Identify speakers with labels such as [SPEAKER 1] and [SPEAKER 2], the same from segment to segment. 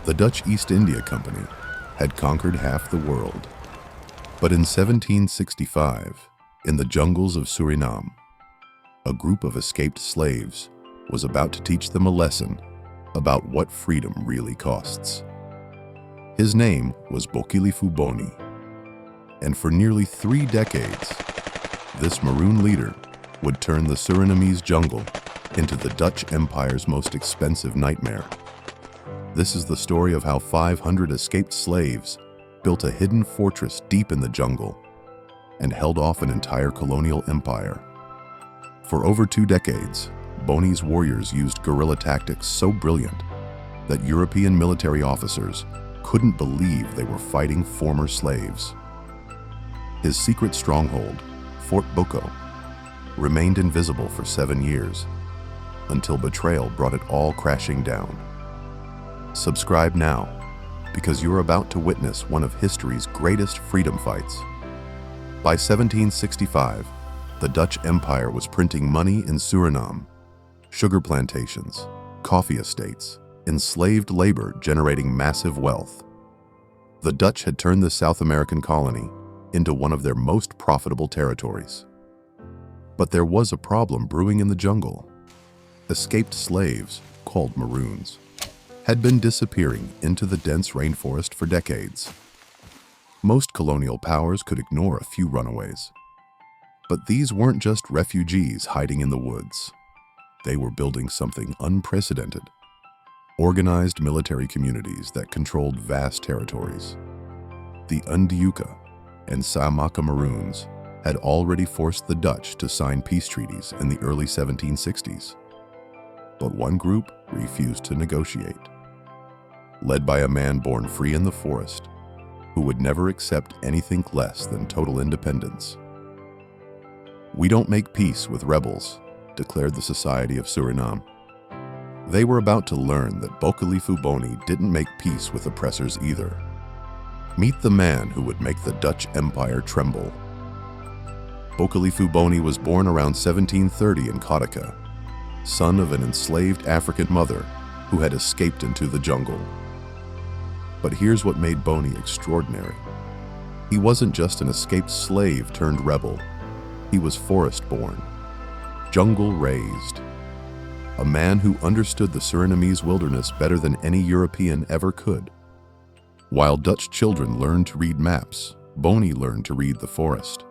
[SPEAKER 1] The Dutch East India Company had conquered half the world. But in 1765, in the jungles of Suriname, a group of escaped slaves was about to teach them a lesson about what freedom really costs. His name was Bokilifu Boni, and for nearly 3 decades, this Maroon leader would turn the Surinamese jungle into the Dutch Empire's most expensive nightmare. This is the story of how 500 escaped slaves built a hidden fortress deep in the jungle and held off an entire colonial empire. For over 2 decades, Boni's warriors used guerrilla tactics so brilliant that European military officers couldn't believe they were fighting former slaves. His secret stronghold, Fort Boko, remained invisible for 7 years, until Betrayal brought it all crashing down. Subscribe now, because you're about to witness one of history's greatest freedom fights. By 1765, the Dutch Empire was printing money in Suriname, sugar plantations, coffee estates, enslaved labor generating massive wealth. The Dutch had turned the South American colony into one of their most profitable territories. But there was a problem brewing in the jungle. Escaped slaves, called Maroons, had been disappearing into the dense rainforest for decades. Most colonial powers could ignore a few runaways. But these weren't just refugees hiding in the woods. They were building something unprecedented: organized military communities that controlled vast territories. The Undiuka and Samaka Maroons had already forced the Dutch to sign peace treaties in the early 1760s. But one group refused to negotiate, led by a man born free in the forest, who would never accept anything less than total independence. "We don't make peace with rebels," declared the Society of Suriname. They were about to learn that Bokilifu Boni didn't make peace with oppressors either. Meet the man who would make the Dutch Empire tremble. Bokilifu Boni was born around 1730 in Kotika, son of an enslaved African mother who had escaped into the jungle. But here's what made Boni extraordinary. He wasn't just an escaped slave turned rebel. He was forest-born, jungle-raised, a man who understood the Surinamese wilderness better than any European ever could. While Dutch children learned to read maps, Boni learned to read the forest.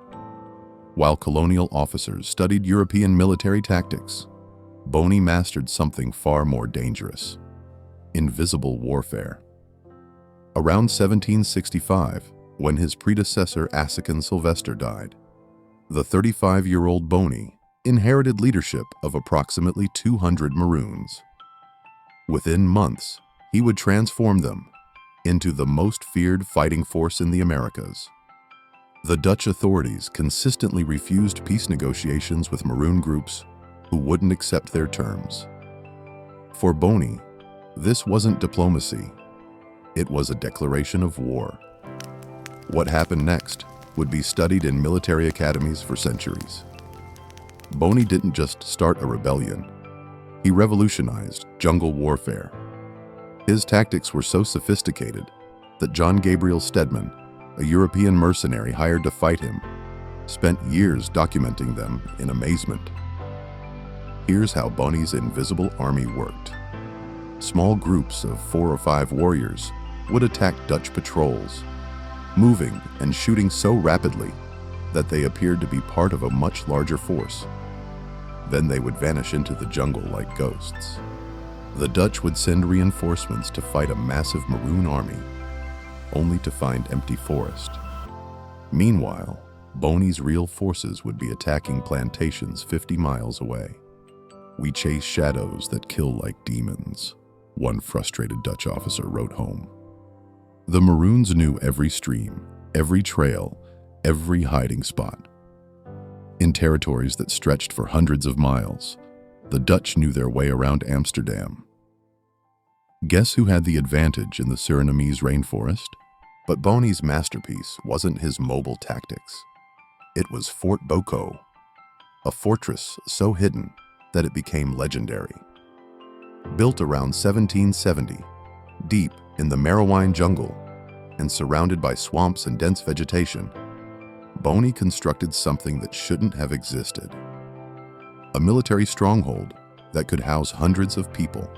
[SPEAKER 1] While colonial officers studied European military tactics, Boni mastered something far more dangerous: invisible warfare. Around 1765, when his predecessor Asican Sylvester died, the 35-year-old Boni inherited leadership of approximately 200 Maroons. Within months, he would transform them into the most feared fighting force in the Americas. The Dutch authorities consistently refused peace negotiations with Maroon groups who wouldn't accept their terms. For Boni, this wasn't diplomacy. It was a declaration of war. What happened next would be studied in military academies for centuries. Boni didn't just start a rebellion. He revolutionized jungle warfare. His tactics were so sophisticated that John Gabriel Stedman, a European mercenary hired to fight him, spent years documenting them in amazement. Here's how Boni's invisible army worked. Small groups of 4 or 5 warriors would attack Dutch patrols, moving and shooting so rapidly that they appeared to be part of a much larger force. Then they would vanish into the jungle like ghosts. The Dutch would send reinforcements to fight a massive Maroon army, only to find empty forest. Meanwhile, Boni's real forces would be attacking plantations 50 miles away. "We chase shadows that kill like demons," one frustrated Dutch officer wrote home. The Maroons knew every stream, every trail, every hiding spot. In territories that stretched for hundreds of miles, the Dutch knew their way around Amsterdam. Guess who had the advantage in the Surinamese rainforest? But Boni's masterpiece wasn't his mobile tactics. It was Fort Boko, a fortress so hidden that it became legendary. Built around 1770, deep In the Maroon jungle, and surrounded by swamps and dense vegetation, Boni constructed something that shouldn't have existed. A military stronghold that could house hundreds of people,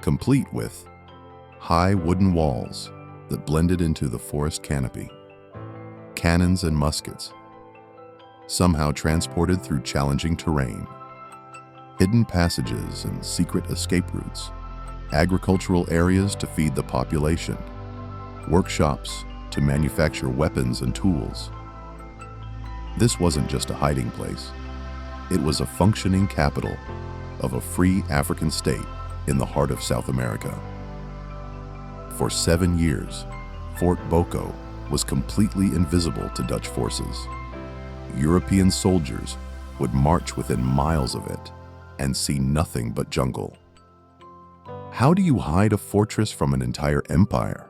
[SPEAKER 1] complete with high wooden walls that blended into the forest canopy, cannons and muskets, somehow transported through challenging terrain, hidden passages and secret escape routes, agricultural areas to feed the population, workshops to manufacture weapons and tools. This wasn't just a hiding place. It was a functioning capital of a free African state in the heart of South America. For 7 years, Fort Boko was completely invisible to Dutch forces. European soldiers would march within miles of it and see nothing but jungle. How do you hide a fortress from an entire empire?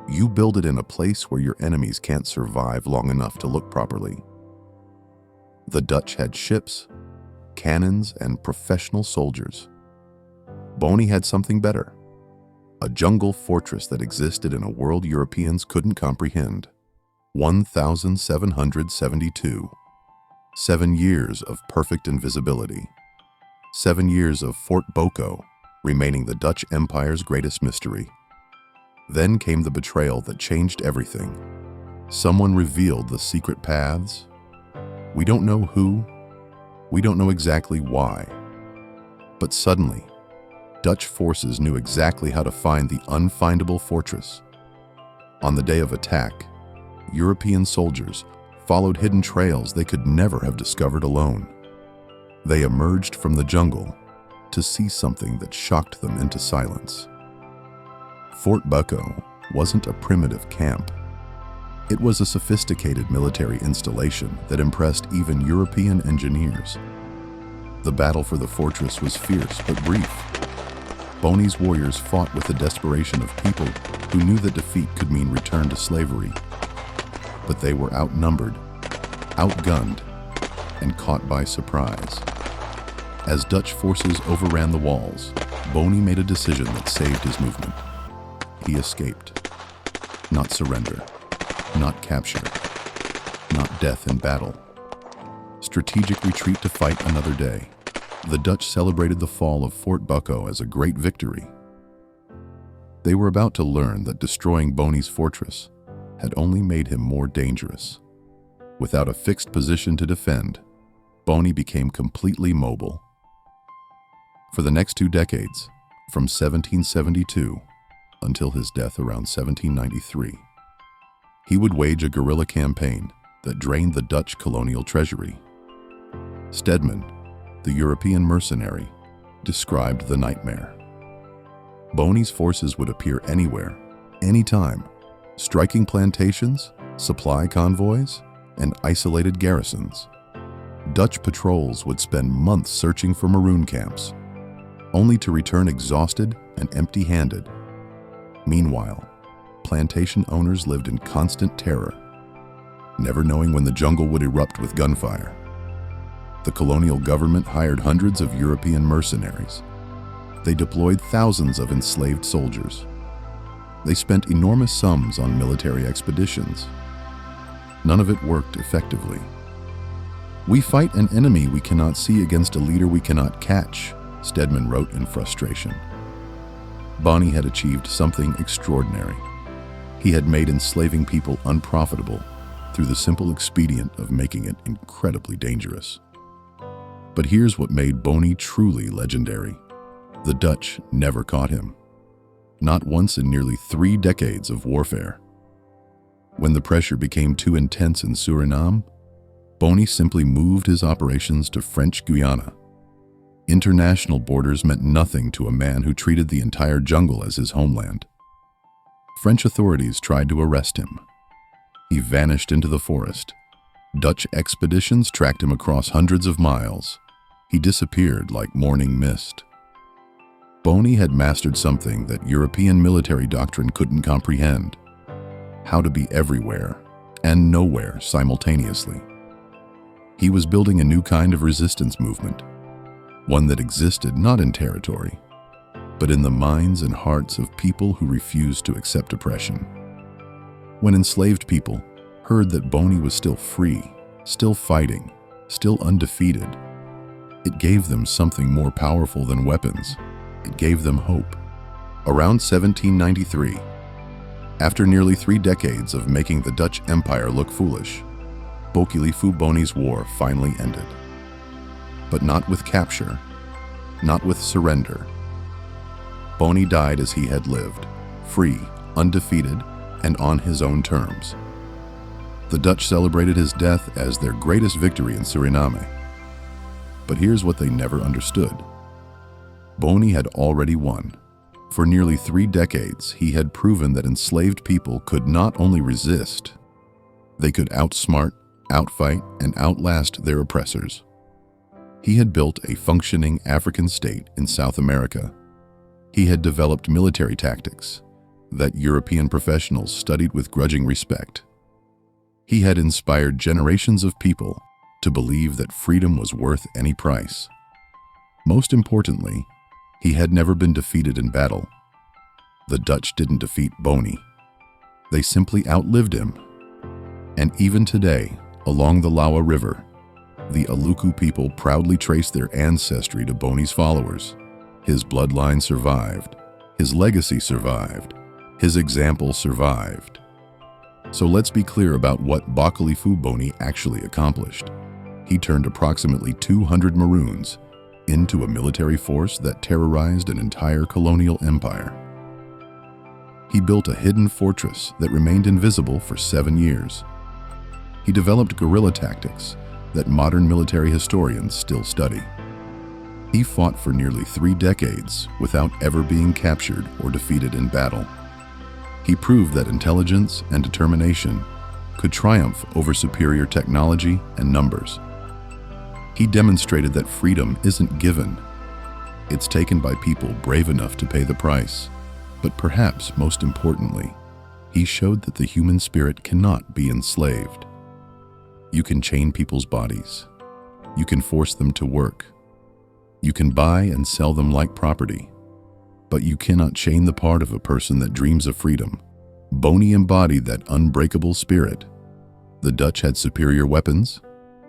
[SPEAKER 1] You build it in a place where your enemies can't survive long enough to look properly. The Dutch had ships, cannons, and professional soldiers. Boni had something better. A jungle fortress that existed in a world Europeans couldn't comprehend. 1,772. 7 years of perfect invisibility. 7 years of Fort Boko remaining the Dutch Empire's greatest mystery. Then came the betrayal that changed everything. Someone revealed the secret paths. We don't know who, we don't know exactly why. But suddenly, Dutch forces knew exactly how to find the unfindable fortress. On the day of attack, European soldiers followed hidden trails they could never have discovered alone. They emerged from the jungle to see something that shocked them into silence. Fort Boko wasn't a primitive camp. It was a sophisticated military installation that impressed even European engineers. The battle for the fortress was fierce but brief. Boni's warriors fought with the desperation of people who knew that defeat could mean return to slavery. But they were outnumbered, outgunned, and caught by surprise. As Dutch forces overran the walls, Boni made a decision that saved his movement. He escaped. Not surrender, not capture, not death in battle. Strategic retreat to fight another day. The Dutch celebrated the fall of Fort Boko as a great victory. They were about to learn that destroying Boni's fortress had only made him more dangerous. Without a fixed position to defend, Boni became completely mobile. For the next 2 decades, from 1772 until his death around 1793, he would wage a guerrilla campaign that drained the Dutch colonial treasury. Stedman, the European mercenary, described the nightmare. Boni's forces would appear anywhere, anytime, striking plantations, supply convoys, and isolated garrisons. Dutch patrols would spend months searching for Maroon camps, only to return exhausted and empty-handed. Meanwhile, plantation owners lived in constant terror, never knowing when the jungle would erupt with gunfire. The colonial government hired hundreds of European mercenaries. They deployed thousands of enslaved soldiers. They spent enormous sums on military expeditions. None of it worked effectively. "We fight an enemy we cannot see against a leader we cannot catch," Stedman wrote in frustration. Boni had achieved something extraordinary. He had made enslaving people unprofitable through the simple expedient of making it incredibly dangerous. But here's what made Boni truly legendary. The Dutch never caught him. Not once in nearly 3 decades of warfare. When the pressure became too intense in Suriname, Boni simply moved his operations to French Guiana. International borders meant nothing to a man who treated the entire jungle as his homeland. French authorities tried to arrest him. He vanished into the forest. Dutch expeditions tracked him across hundreds of miles. He disappeared like morning mist. Boni had mastered something that European military doctrine couldn't comprehend: how to be everywhere and nowhere simultaneously. He was building a new kind of resistance movement, one that existed not in territory, but in the minds and hearts of people who refused to accept oppression. When enslaved people heard that Boni was still free, still fighting, still undefeated, it gave them something more powerful than weapons. It gave them hope. Around 1793, after nearly 3 decades of making the Dutch Empire look foolish, Bokilifu Boni's war finally ended. But not with capture, not with surrender. Boni died as he had lived, free, undefeated, and on his own terms. The Dutch celebrated his death as their greatest victory in Suriname. But here's what they never understood. Boni had already won. For nearly 3 decades, he had proven that enslaved people could not only resist, they could outsmart, outfight, and outlast their oppressors. He had built a functioning African state in South America. He had developed military tactics that European professionals studied with grudging respect. He had inspired generations of people to believe that freedom was worth any price. Most importantly, he had never been defeated in battle. The Dutch didn't defeat Boni. They simply outlived him. And even today, along the Lawa River, the Aluku people proudly trace their ancestry to Boni's followers. His bloodline survived. His legacy survived. His example survived. So let's be clear about what Bokilifu Boni actually accomplished. He turned approximately 200 Maroons into a military force that terrorized an entire colonial empire. He built a hidden fortress that remained invisible for 7 years. He developed guerrilla tactics that modern military historians still study. He fought for nearly 3 decades without ever being captured or defeated in battle. He proved that intelligence and determination could triumph over superior technology and numbers. He demonstrated that freedom isn't given. It's taken by people brave enough to pay the price. But perhaps most importantly, he showed that the human spirit cannot be enslaved. You can chain people's bodies. You can force them to work. You can buy and sell them like property. But you cannot chain the part of a person that dreams of freedom. Boni embodied that unbreakable spirit. The Dutch had superior weapons,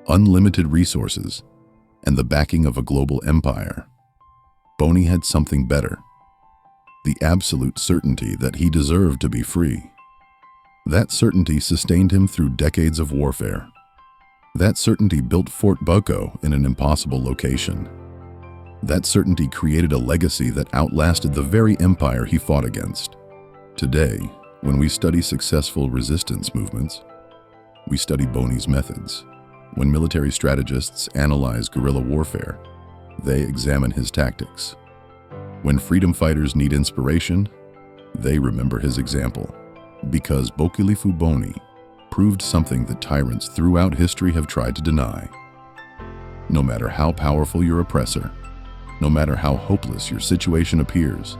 [SPEAKER 1] unlimited resources, and the backing of a global empire. Boni had something better: the absolute certainty that he deserved to be free. That certainty sustained him through decades of warfare. That certainty built Fort Boko in an impossible location. That certainty created a legacy that outlasted the very empire he fought against. Today, when we study successful resistance movements, we study Boni's methods. When military strategists analyze guerrilla warfare, they examine his tactics. When freedom fighters need inspiration, they remember his example. Because Bokilifu Boni proved something that tyrants throughout history have tried to deny. No matter how powerful your oppressor, no matter how hopeless your situation appears,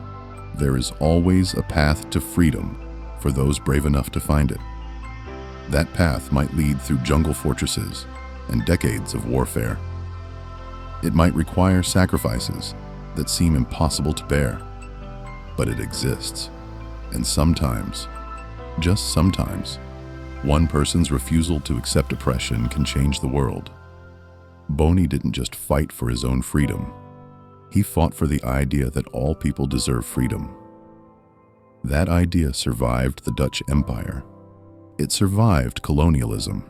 [SPEAKER 1] there is always a path to freedom for those brave enough to find it. That path might lead through jungle fortresses and decades of warfare. It might require sacrifices that seem impossible to bear, but it exists. And sometimes, just sometimes, one person's refusal to accept oppression can change the world. Boni didn't just fight for his own freedom. He fought for the idea that all people deserve freedom. That idea survived the Dutch Empire. It survived colonialism.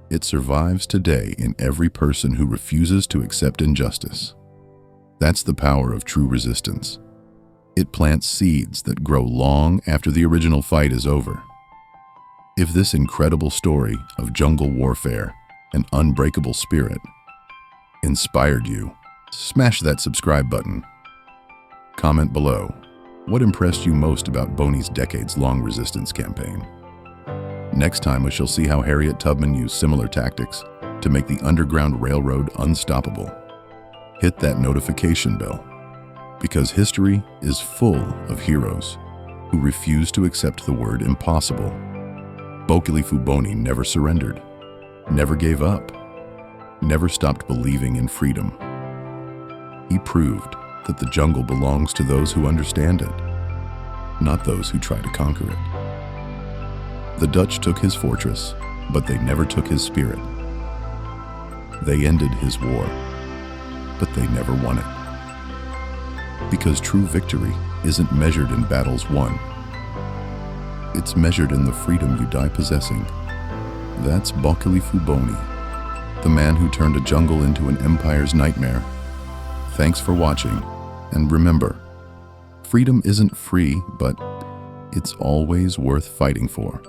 [SPEAKER 1] It survives today in every person who refuses to accept injustice. That's the power of true resistance. It plants seeds that grow long after the original fight is over. If this incredible story of jungle warfare and unbreakable spirit inspired you, smash that subscribe button. Comment below, what impressed you most about Boni's decades-long resistance campaign? Next time we shall see how Harriet Tubman used similar tactics to make the Underground Railroad unstoppable. Hit that notification bell, because history is full of heroes who refuse to accept the word impossible. Bokilifu Boni never surrendered, never gave up, never stopped believing in freedom. He proved that the jungle belongs to those who understand it, not those who try to conquer it. The Dutch took his fortress, but they never took his spirit. They ended his war, but they never won it. Because true victory isn't measured in battles won. It's measured in the freedom you die possessing. That's Bokilifu Boni, the man who turned a jungle into an empire's nightmare. Thanks for watching, and remember, freedom isn't free, but it's always worth fighting for.